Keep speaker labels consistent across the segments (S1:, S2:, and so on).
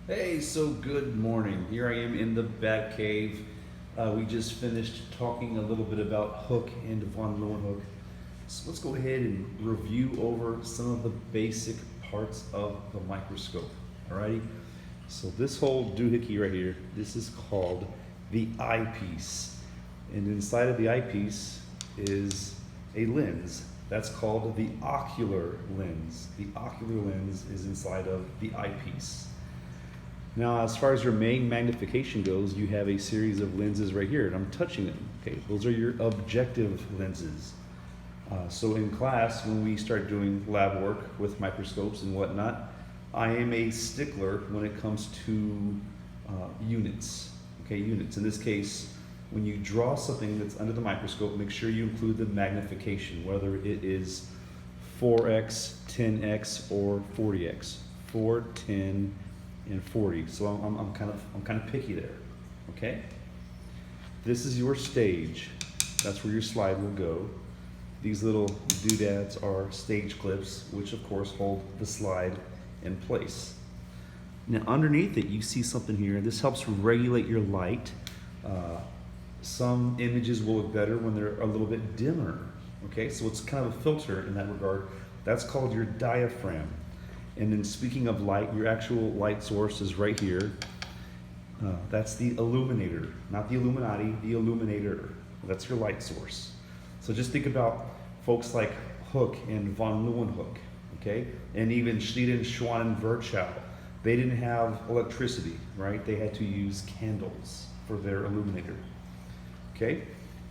S1: Hey, so good morning. Here I am in the Bat Cave. We just finished talking a little bit about Hooke and von Leeuwenhoek. So let's go ahead and review over some of the basic parts of the microscope. Alrighty? So this whole doohickey right here, this is called the eyepiece. And inside of the eyepiece is a lens. That's called the ocular lens. The ocular lens is inside of the eyepiece. Now, as far as your main magnification goes, you have a series of lenses right here, and I'm touching them. Okay, those are your objective lenses. So in class, when we start doing lab work with microscopes and whatnot, I am a stickler when it comes to units. Okay, units. In this case, when you draw something that's under the microscope, make sure you include the magnification, whether it is 4x, 10x, or 40x. 4, 10, and 40. So I'm kind of picky there. Okay. This is your stage. That's where your slide will go. These little doodads are stage clips, which of course hold the slide in place. Now underneath it, you see something here. This helps regulate your light. Some images will look better when they're a little bit dimmer. Okay, so it's kind of a filter in that regard. That's called your diaphragm. And then speaking of light, your actual light source is right here. That's the illuminator, not the Illuminati, the illuminator. That's your light source. So just think about folks like Hooke and von Leeuwenhoek, okay? And even Schleiden, Schwann, and Virchow. They didn't have electricity, right? They had to use candles for their illuminator, okay?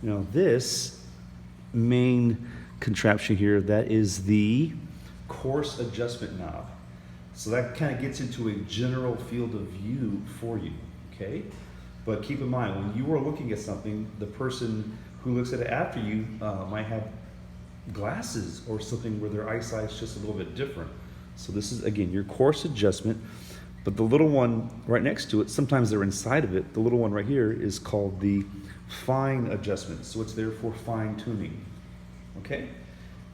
S1: Now this main contraption here, that is the coarse adjustment knob. So that kind of gets into a general field of view for you, okay? But keep in mind, when you are looking at something, the person who looks at it after you might have glasses or something where their eyesight's just a little bit different. So this is, again, your coarse adjustment, but the little one right next to it, sometimes they're inside of it, the little one right here is called the fine adjustment. So it's there for fine tuning, okay?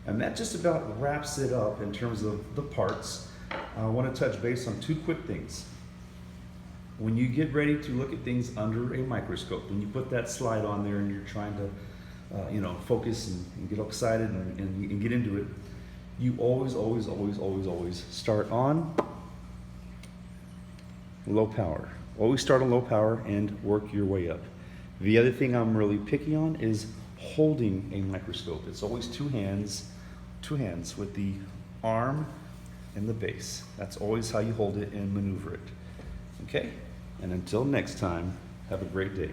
S1: And that just about wraps it up in terms of the parts. I want to touch base on two quick things. When you get ready to look at things under a microscope, when you put that slide on there and you're trying to focus and get excited and get into it, you always start on low power. Always start on low power and work your way up. The other thing I'm really picky on is holding a microscope. It's always two hands with the arm and the base. That's always how you hold it and maneuver it. Okay? And until next time, have a great day.